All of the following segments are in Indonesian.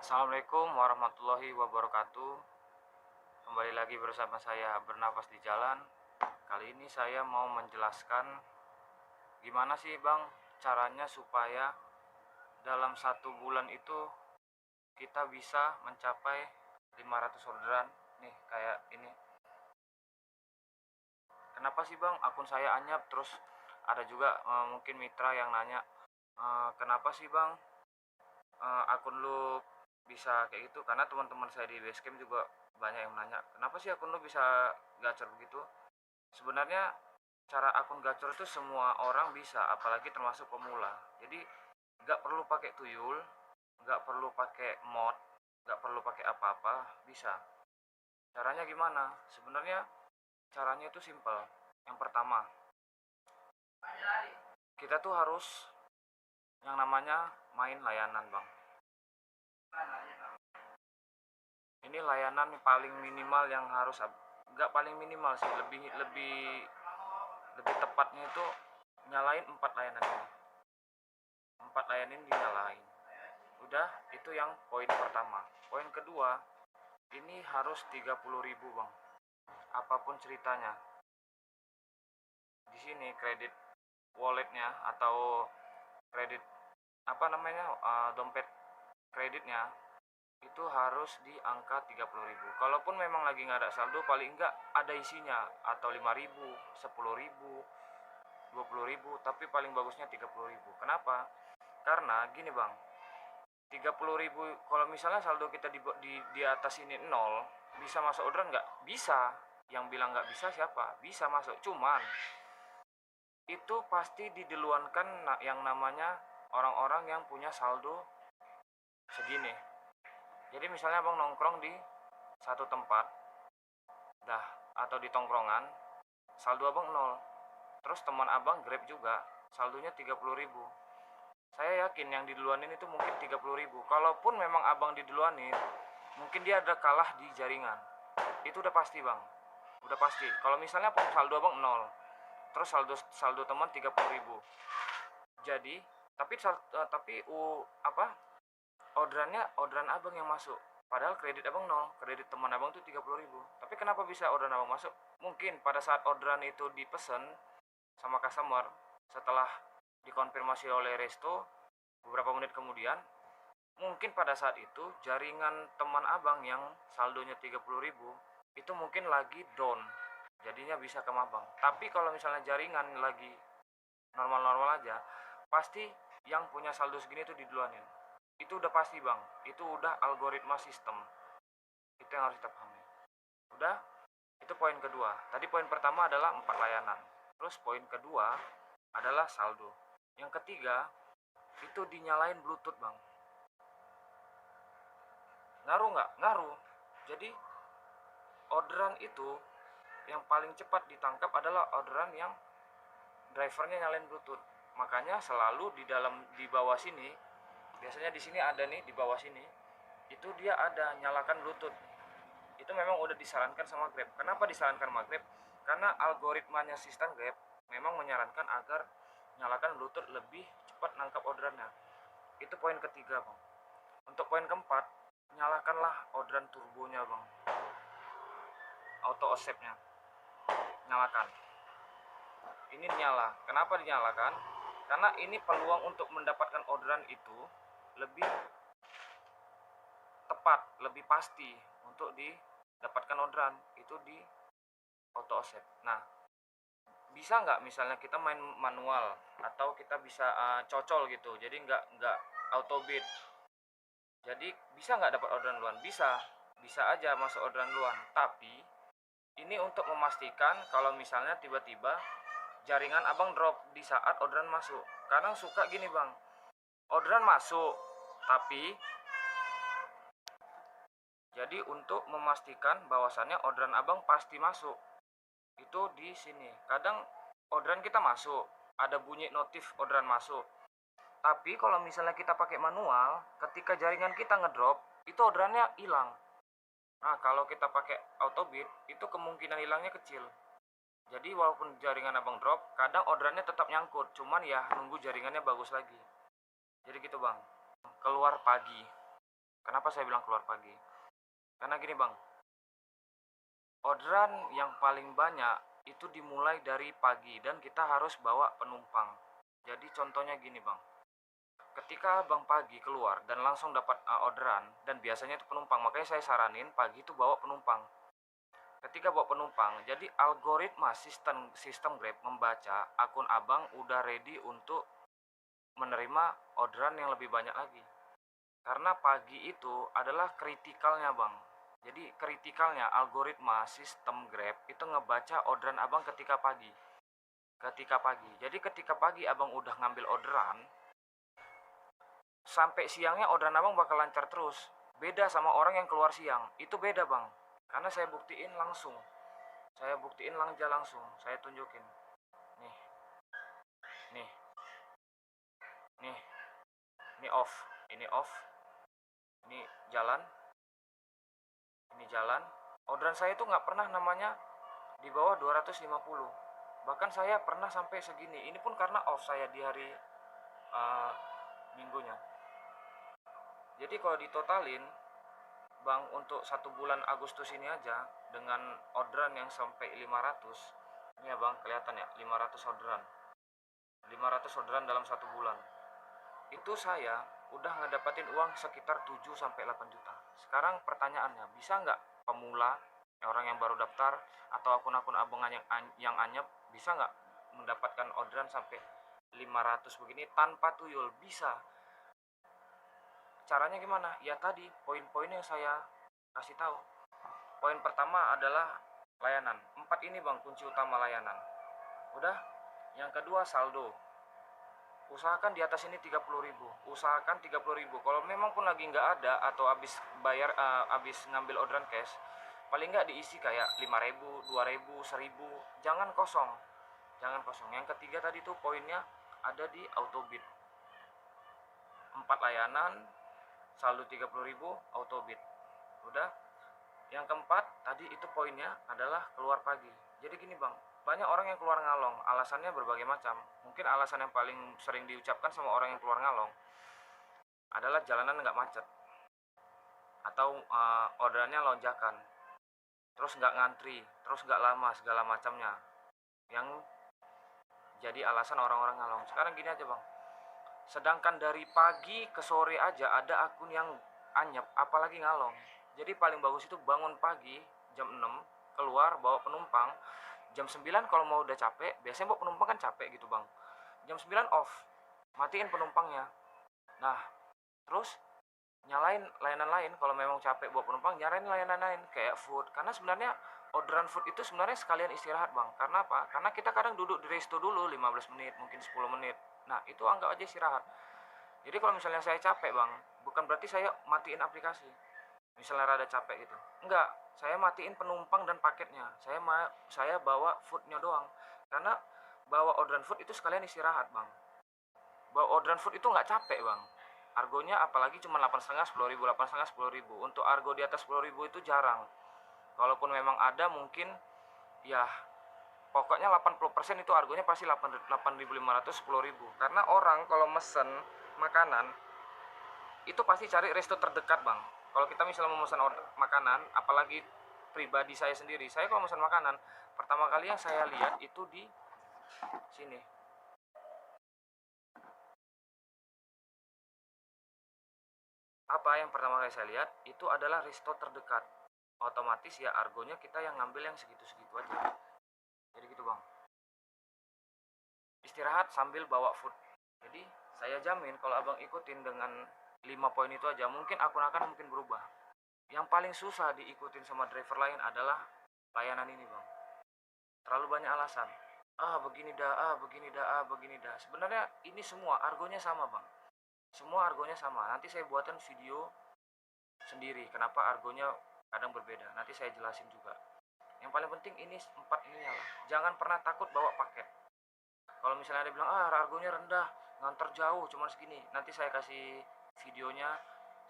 Assalamualaikum warahmatullahi wabarakatuh. Kembali lagi bersama saya Bernapas di Jalan. Kali ini saya mau menjelaskan gimana sih Bang caranya supaya dalam 1 bulan itu kita bisa mencapai 500 orderan. Nih kayak ini. Kenapa sih Bang akun saya anyap? Terus ada juga mungkin mitra yang nanya, kenapa sih Bang akun lu bisa kayak gitu? Karena teman-teman saya di Basecamp juga banyak yang nanya, kenapa sih akun lu bisa gacor begitu? Sebenarnya cara akun gacor itu semua orang bisa, apalagi termasuk pemula. Jadi nggak perlu pakai tuyul, nggak perlu pakai mod, nggak perlu pakai apa-apa, bisa. Caranya gimana? Sebenarnya caranya itu simple. Yang pertama, kita tuh harus yang namanya main layanan Bang. Ini layanan paling minimal yang harus, nggak paling minimal sih, lebih lebih lebih tepatnya itu nyalain 4 layanan ini. 4 layanan ini dinyalain. Udah, itu yang poin pertama. Poin kedua, ini harus 30.000 Bang. Apapun ceritanya. Di sini kredit walletnya atau kredit apa namanya, dompet kreditnya itu harus di angka 30.000. Kalaupun memang lagi nggak ada saldo, paling nggak ada isinya, atau 5.000, 10.000, 20.000, tapi paling bagusnya 30.000. Kenapa? Karena gini Bang, 30.000 kalau misalnya saldo kita di atas ini 0, bisa masuk orderan nggak? Bisa. Yang bilang nggak bisa siapa? Bisa masuk, cuman itu pasti dideluankan yang namanya orang-orang yang punya saldo segini. Jadi misalnya Bang nongkrong di satu tempat, dah, atau di tongkrongan, saldo Abang 0. Terus teman Abang Grab juga, saldonya 30.000. Saya yakin yang diduluanin itu mungkin 30.000. Kalaupun memang Abang diduluanin, mungkin dia ada kalah di jaringan. Itu udah pasti Bang. Udah pasti. Kalau misalnya saldo Abang 0, terus saldo teman 30.000. Jadi, tapi orderan Abang yang masuk. Padahal kredit Abang 0, kredit teman Abang tuh 30.000. Tapi kenapa bisa orderan Abang masuk? Mungkin pada saat orderan itu dipesan sama customer, setelah dikonfirmasi oleh resto beberapa menit kemudian, mungkin pada saat itu jaringan teman Abang yang saldonya 30.000 itu mungkin lagi down, jadinya bisa ke Abang. Tapi kalau misalnya jaringan lagi normal-normal aja, pasti yang punya saldo segini tuh diduluanin. Itu udah pasti Bang, itu udah algoritma sistem. Itu yang harus kita pahami. Udah, itu poin kedua. Tadi poin pertama adalah 4 layanan. Terus poin kedua adalah saldo. Yang ketiga, itu dinyalain Bluetooth Bang. Ngaruh nggak? Ngaruh. Jadi orderan itu yang paling cepat ditangkap adalah orderan yang drivernya nyalain Bluetooth. Makanya selalu di bawah sini, biasanya di sini ada nih, di bawah sini itu dia ada nyalakan Bluetooth. Itu memang udah disarankan sama Grab. Kenapa disarankan sama Grab? Karena algoritmanya sistem Grab memang menyarankan agar nyalakan Bluetooth lebih cepat nangkap orderannya. Itu poin ketiga Bang. Untuk poin keempat, nyalakanlah orderan turbonya Bang. Auto accept-nya nyalakan. Ini nyala. Kenapa dinyalakan? Karena ini peluang untuk mendapatkan orderan itu lebih tepat, lebih pasti untuk didapatkan orderan itu di auto accept. Nah, bisa nggak misalnya kita main manual atau kita bisa cocol gitu, jadi nggak auto bid, jadi bisa nggak dapat orderan duluan? Bisa aja masuk orderan duluan, tapi ini untuk memastikan kalau misalnya tiba-tiba jaringan Abang drop di saat orderan masuk. Kadang suka gini Bang, orderan masuk tapi jadi untuk memastikan bahwasannya orderan Abang pasti masuk, itu di sini. Kadang orderan kita masuk, ada bunyi notif orderan masuk. Tapi kalau misalnya kita pakai manual, ketika jaringan kita ngedrop, itu orderannya hilang. Nah, kalau kita pakai auto bid, itu kemungkinan hilangnya kecil. Jadi walaupun jaringan Abang drop, kadang orderannya tetap nyangkut, cuman ya nunggu jaringannya bagus lagi. Jadi gitu Bang. Keluar pagi. Kenapa saya bilang keluar pagi? Karena gini bang, orderan yang paling banyak itu dimulai dari pagi dan kita harus bawa penumpang. Jadi contohnya gini bang, ketika bang pagi keluar dan langsung dapat orderan, dan biasanya itu penumpang, makanya saya saranin pagi itu bawa penumpang. Ketika bawa penumpang, jadi algoritma sistem Grab membaca akun abang udah ready untuk menerima orderan yang lebih banyak lagi. Karena pagi itu adalah kritikalnya bang. Jadi kritikalnya algoritma sistem Grab itu ngebaca orderan abang ketika pagi. Jadi ketika pagi abang udah ngambil orderan, sampai siangnya orderan abang bakal lancar terus. Beda sama orang yang keluar siang. Itu beda bang. Karena saya buktiin langsung. Langsung. Saya tunjukin. Nih. Nih. Nih. Ini off. Ini off. Ini jalan. Orderan saya itu nggak pernah namanya di bawah 250. Bahkan saya pernah sampai segini. Ini pun karena off saya di hari minggunya. Jadi kalau ditotalin bang, untuk 1 bulan Agustus ini aja dengan orderan yang sampai 500, ini ya bang, kelihatan ya, 500 orderan dalam 1 bulan. Itu saya udah ngedapatin uang sekitar 7-8 juta. Sekarang pertanyaannya, bisa nggak pemula, orang yang baru daftar, atau akun-akun abang yang anyep, bisa nggak mendapatkan orderan sampai 500 begini tanpa tuyul? Bisa. Caranya gimana? Ya tadi poin-poin yang saya kasih tahu. Poin pertama adalah layanan. 4 ini bang, kunci utama layanan. Udah. Yang kedua saldo. Usahakan di atas ini 30.000. Usahakan 30.000. Kalau memang pun lagi nggak ada atau habis bayar, habis ngambil orderan cash, paling nggak diisi kayak 5.000, 2.000, 1.000. Jangan kosong. Yang ketiga tadi tuh poinnya ada di Autobit. 4 layanan, saldo 30.000, Autobit. Udah. Yang keempat tadi itu poinnya adalah keluar pagi. Jadi gini bang, banyak orang yang keluar ngalong, alasannya berbagai macam. Mungkin alasan yang paling sering diucapkan sama orang yang keluar ngalong adalah jalanan nggak macet, atau orderannya lonjakan, terus nggak ngantri, terus nggak lama, segala macamnya, yang jadi alasan orang-orang ngalong. Sekarang gini aja bang, sedangkan dari pagi ke sore aja ada akun yang anyep, apalagi ngalong. Jadi paling bagus itu bangun pagi jam 6, keluar bawa penumpang. Jam 9 kalau mau udah capek, biasanya bawa penumpang kan capek gitu bang. Jam 9 off, matiin penumpangnya. Nah, terus nyalain layanan lain. Kalau memang capek bawa penumpang, nyalain layanan lain kayak food. Karena sebenarnya orderan food itu sebenarnya sekalian istirahat bang. Karena apa? Karena kita kadang duduk di resto dulu 15 menit, mungkin 10 menit. Nah, itu anggap aja istirahat. Jadi kalau misalnya saya capek bang, bukan berarti saya matiin aplikasi. Misalnya rada capek gitu, enggak, saya matiin penumpang dan paketnya. Saya bawa foodnya doang. Karena bawa orderan food itu sekalian istirahat bang. Bawa orderan food itu nggak capek bang. Argonya apalagi cuma 8,5, 10.000, 8,5, 10.000. Untuk argo di atas 10.000 itu jarang. Kalaupun memang ada, mungkin ya pokoknya 80% itu argonya pasti 8.500, 10.000. Karena orang kalau mesen makanan itu pasti cari resto terdekat bang. Kalau kita misalnya mau pesan makanan, apalagi pribadi saya sendiri, saya kalau pesan makanan, pertama kali yang saya lihat itu di sini. Apa yang pertama kali saya lihat itu adalah resto terdekat. Otomatis ya argonya kita yang ngambil yang segitu-segitu aja. Jadi gitu bang. Istirahat sambil bawa food. Jadi saya jamin kalau abang ikutin dengan 5 poin itu aja, mungkin akun mungkin berubah. Yang paling susah diikutin sama driver lain adalah layanan ini bang. Terlalu banyak alasan. Begini dah. Sebenarnya ini semua argonya sama bang. Semua argonya sama. Nanti saya buatkan video sendiri kenapa argonya kadang berbeda. Nanti saya jelasin juga. Yang paling penting ini 4 ininya lah. Jangan pernah takut bawa paket. Kalau misalnya ada bilang argonya rendah, nganter jauh, cuma segini, nanti saya kasih videonya,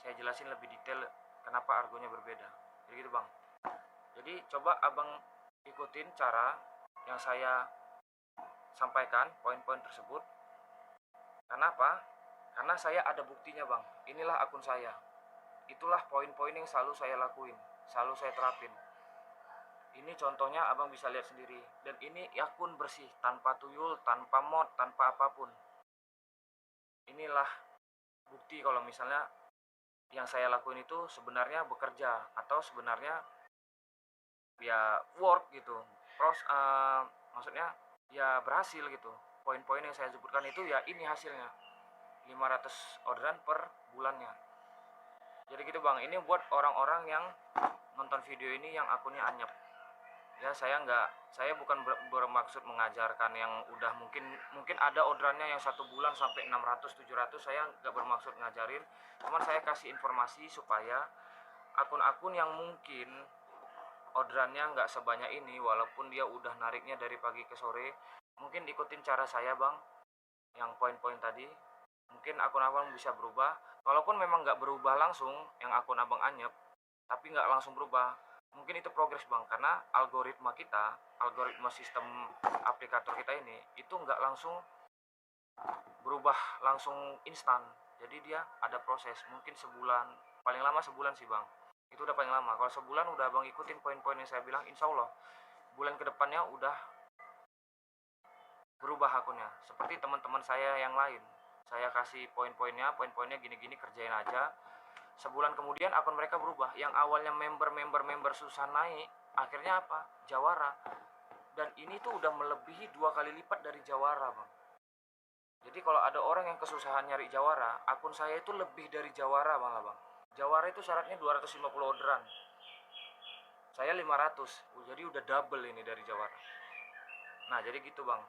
saya jelasin lebih detail kenapa argonya berbeda. Jadi gitu bang. Jadi coba abang ikutin cara yang saya sampaikan, poin-poin tersebut. Kenapa? Karena saya ada buktinya bang. Inilah akun saya. itulah poin-poin yang selalu saya lakuin, selalu saya terapin. Ini contohnya abang bisa lihat sendiri, dan ini akun bersih, tanpa tuyul, tanpa mod, tanpa apapun. Inilah bukti kalau misalnya yang saya lakuin itu sebenarnya bekerja, atau sebenarnya ya work gitu. Maksudnya ya berhasil gitu. Poin-poin yang saya sebutkan itu ya ini hasilnya, 500 orderan per bulannya. Jadi gitu bang, ini buat orang-orang yang nonton video ini yang akunnya anyep. Ya saya bukan bermaksud mengajarkan yang udah mungkin ada orderannya yang 1 bulan sampai 600 700. Saya nggak bermaksud ngajarin, cuman saya kasih informasi supaya akun-akun yang mungkin orderannya nggak sebanyak ini, walaupun dia udah nariknya dari pagi ke sore, mungkin ikutin cara saya bang, yang poin-poin tadi. Mungkin akun abang bisa berubah, walaupun memang nggak berubah langsung yang akun abang anyep, tapi nggak langsung berubah, mungkin itu progres bang, karena algoritma sistem aplikator kita ini itu nggak langsung berubah langsung instan. Jadi dia ada proses, mungkin sebulan, paling lama sebulan sih bang, itu udah paling lama. Kalau sebulan udah abang ikutin poin-poin yang saya bilang, insya Allah bulan kedepannya udah berubah akunnya. Seperti teman-teman saya yang lain, saya kasih poin-poinnya gini-gini, kerjain aja. Sebulan kemudian akun mereka berubah. Yang awalnya member susah naik, akhirnya apa? Jawara. Dan ini tuh udah melebihi 2 kali lipat dari Jawara bang. Jadi kalau ada orang yang kesusahan nyari Jawara, akun saya itu lebih dari Jawara malah bang. Jawara itu syaratnya 250 orderan, saya 500. Jadi udah double ini dari Jawara. Nah jadi gitu bang.